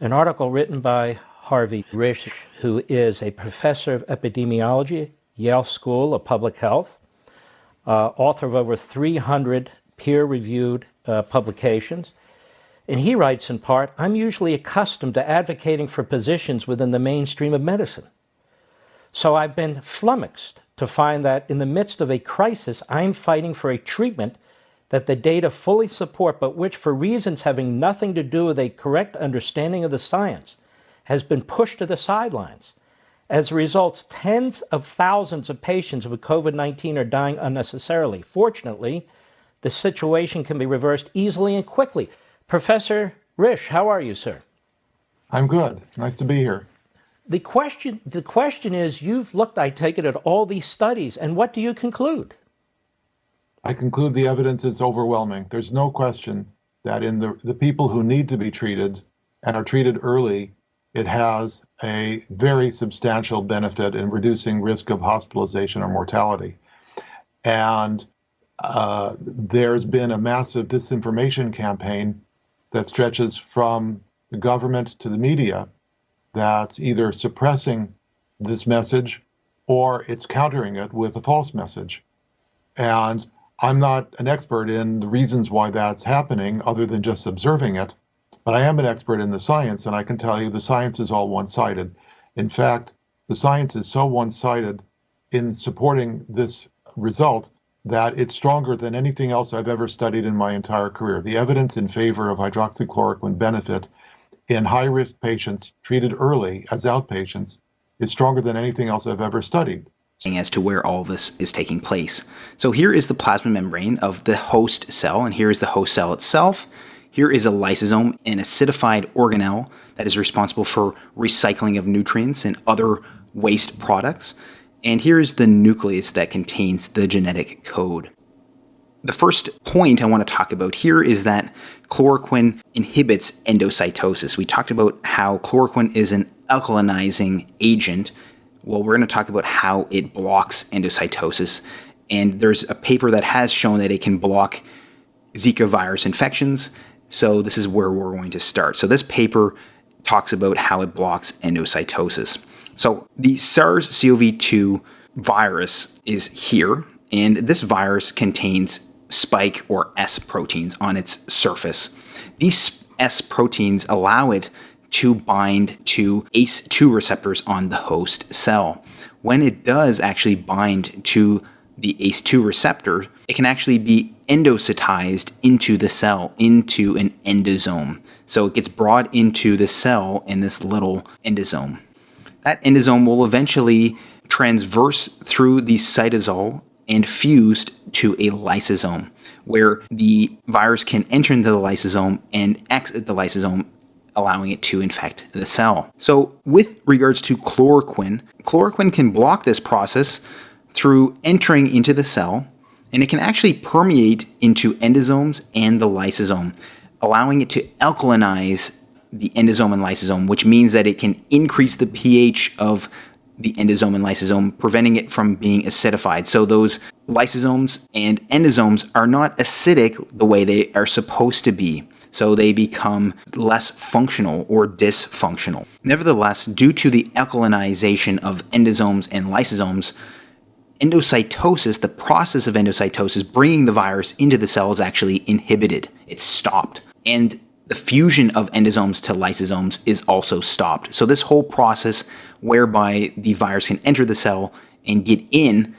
An article written by Harvey Risch, who is a professor of epidemiology, Yale School of Public Health, author of over 300 peer-reviewed publications. And he writes in part, "I'm usually accustomed to advocating for positions within the mainstream of medicine. So I've been flummoxed to find that in the midst of a crisis, I'm fighting for a treatment that the data fully support, but which, for reasons having nothing to do with a correct understanding of the science, has been pushed to the sidelines. As a result, tens of thousands of patients with COVID-19 are dying unnecessarily. Fortunately, the situation can be reversed easily and quickly." Professor Risch, how are you, sir? I'm good. Nice to be here. The question is, you've looked, I take it, at all these studies, and what do you conclude? I conclude the evidence is overwhelming. There's no question that in the people who need to be treated and are treated early, it has a very substantial benefit in reducing risk of hospitalization or mortality. And there's been a massive disinformation campaign that stretches from the government to the media that's either suppressing this message or it's countering it with a false message. And I'm not an expert in the reasons why that's happening other than just observing it, but I am an expert in the science, and I can tell you the science is all one-sided. In fact, the science is so one-sided in supporting this result that it's stronger than anything else I've ever studied in my entire career. The evidence in favor of hydroxychloroquine benefit in high-risk patients treated early as outpatients is stronger than anything else I've ever studied. As to where all this is taking place. So here is the plasma membrane of the host cell, and here is the host cell itself. Here is a lysosome, an acidified organelle that is responsible for recycling of nutrients and other waste products. And here is the nucleus that contains the genetic code. The first point I want to talk about here is that chloroquine inhibits endocytosis. We talked about how chloroquine is an alkalinizing agent. Well, we're going to talk about how it blocks endocytosis. And there's a paper that has shown that it can block Zika virus infections. So this is where we're going to start. So this paper talks about how it blocks endocytosis. So the SARS-CoV-2 virus is here, and this virus contains spike or S proteins on its surface. These S proteins allow it to bind to ACE2 receptors on the host cell. When it does actually bind to the ACE2 receptor, it can actually be endocytized into the cell, into an endosome. So it gets brought into the cell in this little endosome. That endosome will eventually transverse through the cytosol and fused to a lysosome, where the virus can enter into the lysosome and exit the lysosome, allowing it to infect the cell. So with regards to chloroquine, chloroquine can block this process through entering into the cell, and it can actually permeate into endosomes and the lysosome, allowing it to alkalinize the endosome and lysosome, which means that it can increase the pH of the endosome and lysosome, preventing it from being acidified. So those lysosomes and endosomes are not acidic the way they are supposed to be. So they become less functional or dysfunctional. Nevertheless, due to the alkalinization of endosomes and lysosomes, endocytosis, the process of endocytosis, bringing the virus into the cell, is actually inhibited. It's stopped. And the fusion of endosomes to lysosomes is also stopped. So this whole process whereby the virus can enter the cell and get in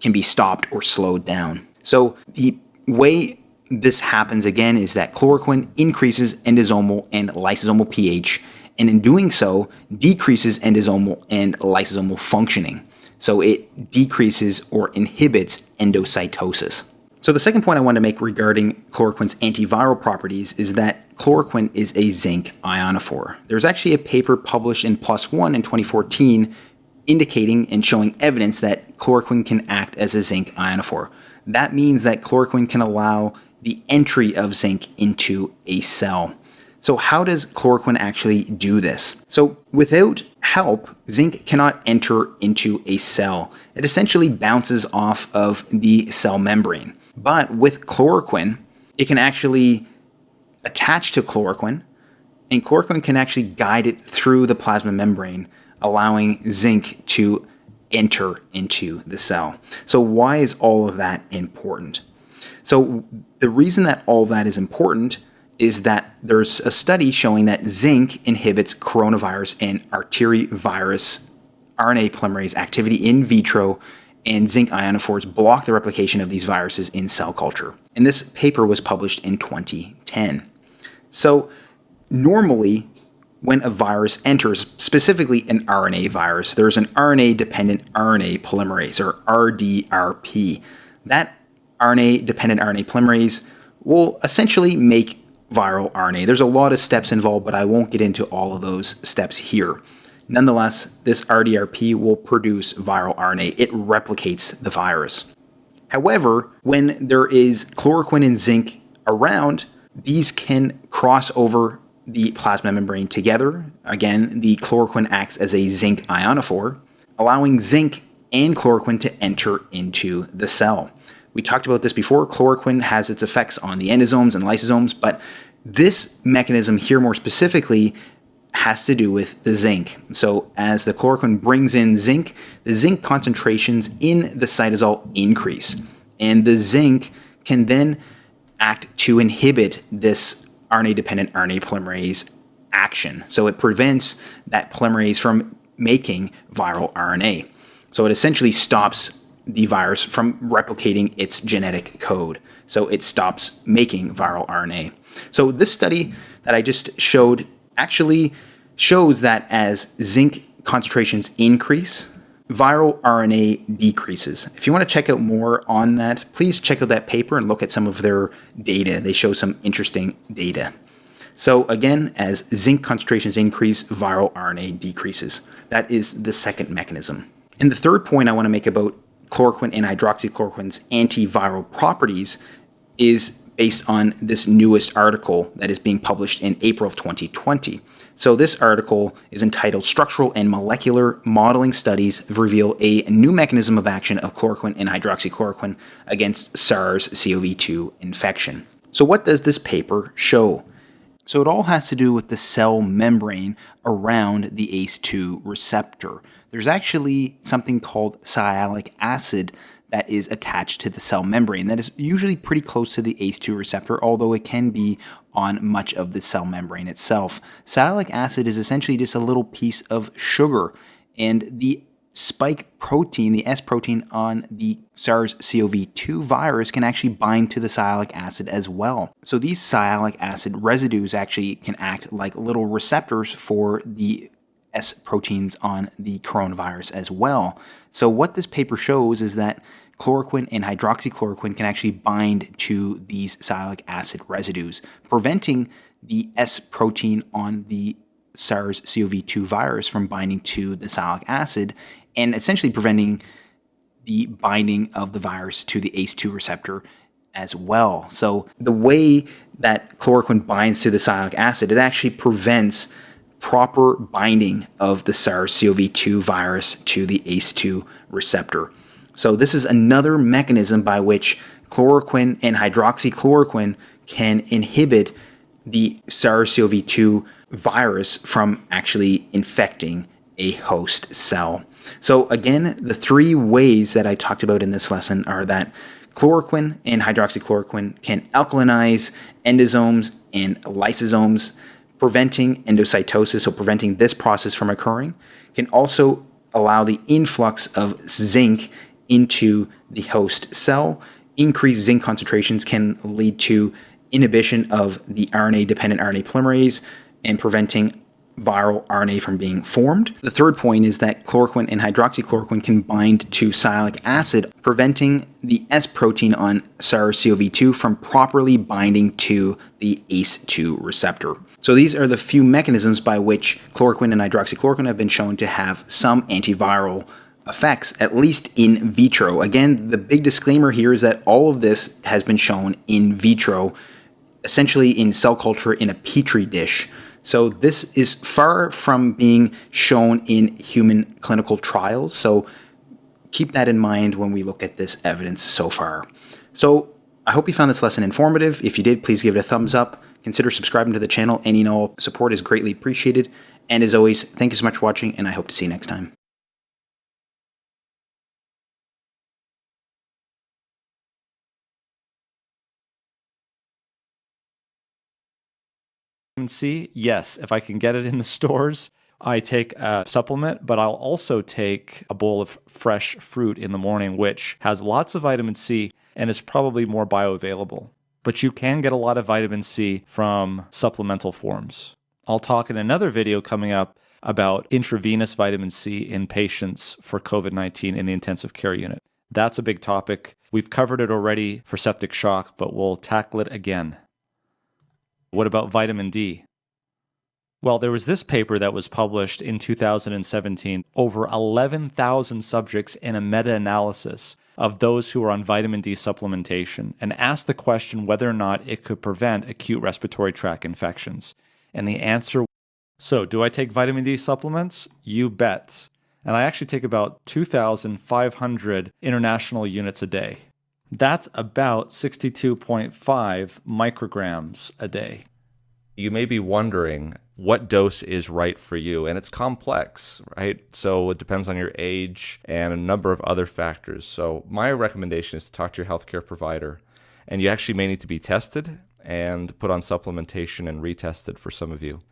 can be stopped or slowed down. So the way this happens again is that chloroquine increases endosomal and lysosomal pH, and in doing so decreases endosomal and lysosomal functioning. So it decreases or inhibits endocytosis. So the second point I want to make regarding chloroquine's antiviral properties is that chloroquine is a zinc ionophore. There's actually a paper published in PLOS ONE in 2014 indicating and showing evidence that chloroquine can act as a zinc ionophore. That means that chloroquine can allow the entry of zinc into a cell. So how does chloroquine actually do this? So without help, zinc cannot enter into a cell. It essentially bounces off of the cell membrane. But with chloroquine, it can actually attach to chloroquine and chloroquine can actually guide it through the plasma membrane, allowing zinc to enter into the cell. So why is all of that important? So the reason that all of that is important is that there's a study showing that zinc inhibits coronavirus and arterivirus RNA polymerase activity in vitro, and zinc ionophores block the replication of these viruses in cell culture. And this paper was published in 2010. So normally, when a virus enters, specifically an RNA virus, there's an RNA-dependent RNA polymerase, or RDRP. That RNA-dependent RNA polymerase will essentially make viral RNA. There's a lot of steps involved, but I won't get into all of those steps here. Nonetheless, this RDRP will produce viral RNA. It replicates the virus. However, when there is chloroquine and zinc around, these can cross over the plasma membrane together. Again, the chloroquine acts as a zinc ionophore, allowing zinc and chloroquine to enter into the cell. We talked about this before. Chloroquine has its effects on the endosomes and lysosomes, but this mechanism here more specifically has to do with the zinc. So as the chloroquine brings in zinc, the zinc concentrations in the cytosol increase, and the zinc can then act to inhibit this RNA-dependent RNA polymerase action. So it prevents that polymerase from making viral RNA. So it essentially stops the virus from replicating its genetic code. So it stops making viral RNA. So this study that I just showed actually shows that as zinc concentrations increase, viral RNA decreases. If you want to check out more on that, please check out that paper and look at some of their data. They show some interesting data. So again, as zinc concentrations increase, viral RNA decreases. That is the second mechanism. And the third point I want to make about chloroquine and hydroxychloroquine's antiviral properties is based on this newest article that is being published in April of 2020. So this article is entitled Structural and Molecular Modeling Studies Reveal a New Mechanism of Action of Chloroquine and Hydroxychloroquine Against SARS-CoV-2 Infection. So what does this paper show? So it all has to do with the cell membrane around the ACE2 receptor. There's actually something called sialic acid that is attached to the cell membrane that is usually pretty close to the ACE2 receptor, although it can be on much of the cell membrane itself. Sialic acid is essentially just a little piece of sugar, and the spike protein, the S protein on the SARS-CoV-2 virus can actually bind to the sialic acid as well. So these sialic acid residues actually can act like little receptors for the S proteins on the coronavirus as well. So what this paper shows is that chloroquine and hydroxychloroquine can actually bind to these sialic acid residues, preventing the S protein on the SARS-CoV-2 virus from binding to the sialic acid and essentially preventing the binding of the virus to the ACE2 receptor as well. So the way that chloroquine binds to the sialic acid, it actually prevents proper binding of the SARS-CoV-2 virus to the ACE2 receptor. So this is another mechanism by which chloroquine and hydroxychloroquine can inhibit the SARS-CoV-2 virus from actually infecting a host cell. So again, the three ways that I talked about in this lesson are that chloroquine and hydroxychloroquine can alkalinize endosomes and lysosomes, preventing endocytosis, so preventing this process from occurring, can also allow the influx of zinc into the host cell. Increased zinc concentrations can lead to inhibition of the RNA-dependent RNA polymerase and preventing viral RNA from being formed. The third point is that chloroquine and hydroxychloroquine can bind to sialic acid, preventing the S protein on SARS-CoV-2 from properly binding to the ACE2 receptor. So these are the few mechanisms by which chloroquine and hydroxychloroquine have been shown to have some antiviral effects, at least in vitro. Again, the big disclaimer here is that all of this has been shown in vitro, essentially in cell culture in a petri dish. So this is far from being shown in human clinical trials. So keep that in mind when we look at this evidence so far. So I hope you found this lesson informative. If you did, please give it a thumbs up. Consider subscribing to the channel. Any and all support is greatly appreciated. And as always, thank you so much for watching, and I hope to see you next time. C, yes, if I can get it in the stores, I take a supplement, but I'll also take a bowl of fresh fruit in the morning, which has lots of vitamin C and is probably more bioavailable. But you can get a lot of vitamin C from supplemental forms. I'll talk in another video coming up about intravenous vitamin C in patients for COVID-19 in the intensive care unit. That's a big topic. We've covered it already for septic shock, but we'll tackle it again. What about vitamin D? Well, there was this paper that was published in 2017, over 11,000 subjects in a meta-analysis of those who were on vitamin D supplementation, and asked the question whether or not it could prevent acute respiratory tract infections. And the answer, so do I take vitamin D supplements? You bet. And I actually take about 2,500 international units a day. That's about 62.5 micrograms a day. You may be wondering what dose is right for you, and it's complex, right? So it depends on your age and a number of other factors. So my recommendation is to talk to your healthcare provider, and you actually may need to be tested and put on supplementation and retested for some of you.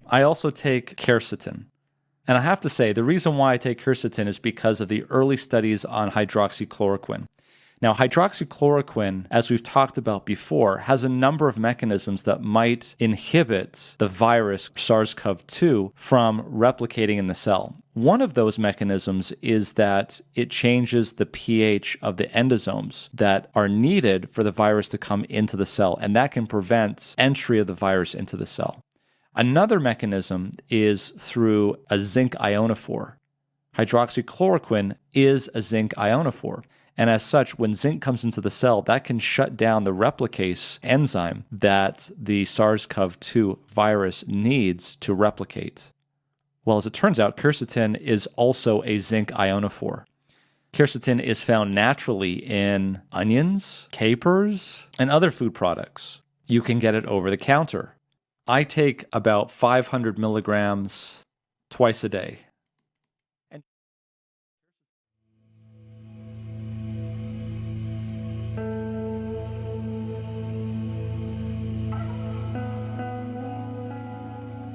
I also take quercetin. And I have to say, the reason why I take quercetin is because of the early studies on hydroxychloroquine. Now, hydroxychloroquine, as we've talked about before, has a number of mechanisms that might inhibit the virus SARS-CoV-2 from replicating in the cell. One of those mechanisms is that it changes the pH of the endosomes that are needed for the virus to come into the cell, and that can prevent entry of the virus into the cell. Another mechanism is through a zinc ionophore. Hydroxychloroquine is a zinc ionophore. And as such, when zinc comes into the cell, that can shut down the replicase enzyme that the SARS-CoV-2 virus needs to replicate. Well, as it turns out, quercetin is also a zinc ionophore. Quercetin is found naturally in onions, capers, and other food products. You can get it over the counter. I take about 500 milligrams twice a day.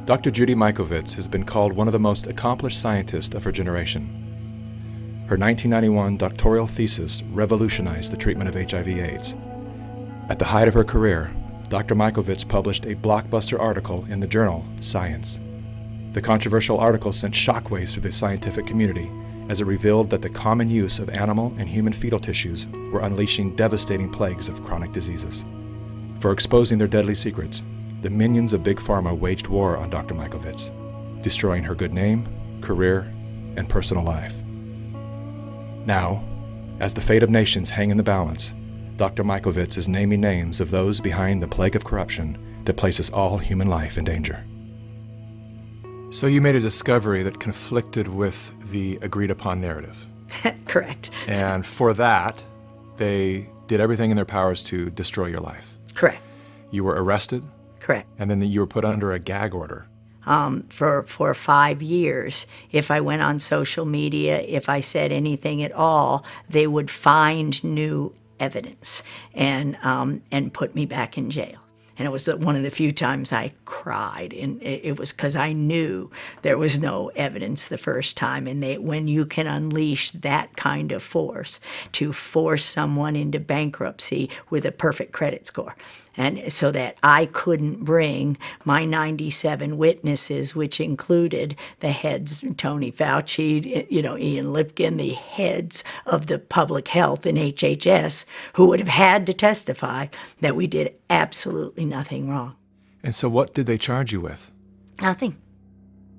Dr. Judy Mikovits has been called one of the most accomplished scientists of her generation. Her 1991 doctoral thesis revolutionized the treatment of HIV/AIDS. At the height of her career, Dr. Mikovits published a blockbuster article in the journal Science. The controversial article sent shockwaves through the scientific community as it revealed that the common use of animal and human fetal tissues were unleashing devastating plagues of chronic diseases. For exposing their deadly secrets, the minions of Big Pharma waged war on Dr. Mikovits, destroying her good name, career, and personal life. Now, as the fate of nations hang in the balance, Dr. Mikovits is naming names of those behind the plague of corruption that places all human life in danger. So you made a discovery that conflicted with the agreed-upon narrative. Correct. And for that, they did everything in their powers to destroy your life. Correct. You were arrested, Correct. and then you were put under a gag order. For 5 years, if I went on social media, if I said anything at all, they would find new evidence and put me back in jail. And it was one of the few times I cried, and it was because I knew there was no evidence the first time. And when you can unleash that kind of force to force someone into bankruptcy with a perfect credit score, and so that I couldn't bring my 97 witnesses, which included the heads, Tony Fauci, Ian Lipkin, the heads of the public health in HHS, who would have had to testify that we did absolutely nothing wrong. And so what did they charge you with? Nothing.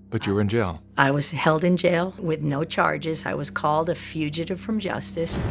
But you were in jail. I was held in jail with no charges. I was called a fugitive from justice.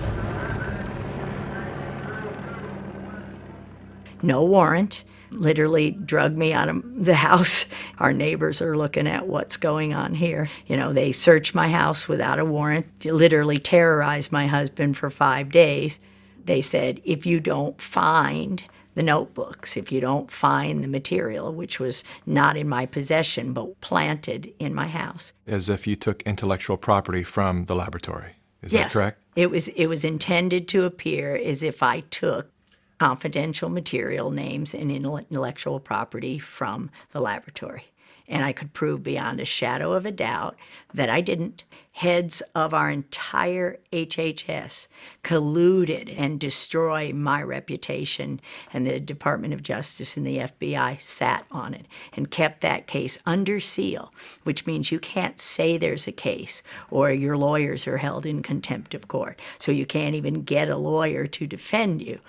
No warrant. Literally drug me out of the house. Our neighbors are looking at what's going on here. They searched my house without a warrant, literally terrorized my husband for 5 days. They said, if you don't find the notebooks, if you don't find the material, which was not in my possession but planted in my house. As if you took intellectual property from the laboratory. Is that correct? It was intended to appear as if I took confidential material, names, and intellectual property from the laboratory. And I could prove beyond a shadow of a doubt that I didn't. Heads of our entire HHS colluded and destroyed my reputation, and the Department of Justice and the FBI sat on it and kept that case under seal, which means you can't say there's a case or your lawyers are held in contempt of court. So you can't even get a lawyer to defend you.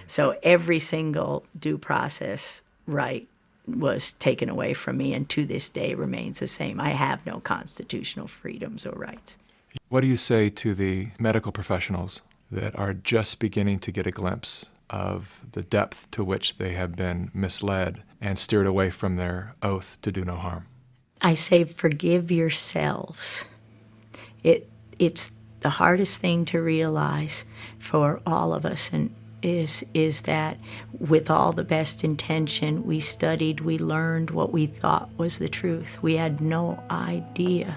So every single due process right was taken away from me, and to this day remains the same. I have no constitutional freedoms or rights. What do you say to the medical professionals that are just beginning to get a glimpse of the depth to which they have been misled and steered away from their oath to do no harm? I say forgive yourselves. It's the hardest thing to realize for all of us, and is that with all the best intention, we studied, we learned what we thought was the truth. We had no idea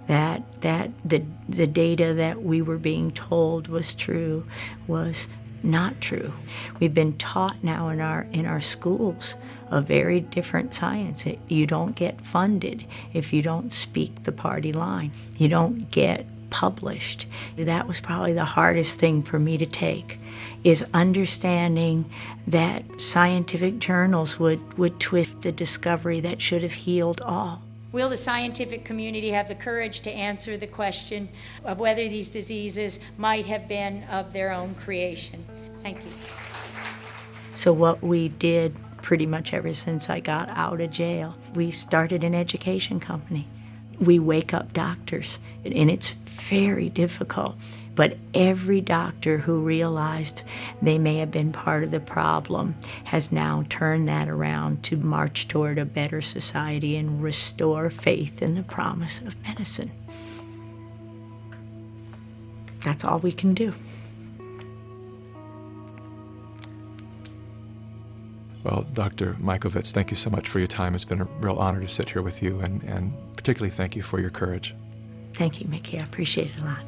that the data that we were being told was true was not true. We've been taught now in our schools a very different science. You don't get funded if you don't speak the party line. You don't get published. That was probably the hardest thing for me to take, is understanding that scientific journals would twist the discovery that should have healed all. Will the scientific community have the courage to answer the question of whether these diseases might have been of their own creation? Thank you. So what we did pretty much ever since I got out of jail, we started an education company. We wake up doctors, and it's very difficult. But every doctor who realized they may have been part of the problem has now turned that around to march toward a better society and restore faith in the promise of medicine. That's all we can do. Well, Dr. Mikovits, thank you so much for your time. It's been a real honor to sit here with you, and particularly thank you for your courage. Thank you, Mickey. I appreciate it a lot.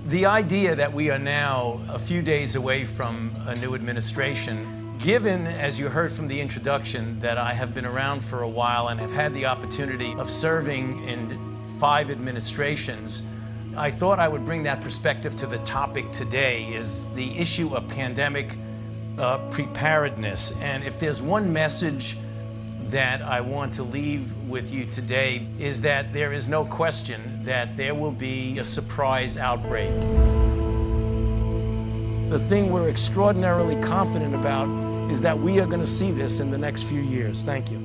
The idea that we are now a few days away from a new administration, given, as you heard from the introduction, that I have been around for a while and have had the opportunity of serving in 5 administrations, I thought I would bring that perspective to the topic today, is the issue of pandemic preparedness. And if there's one message that I want to leave with you today, is that there is no question that there will be a surprise outbreak. The thing we're extraordinarily confident about is that we are going to see this in the next few years. Thank you.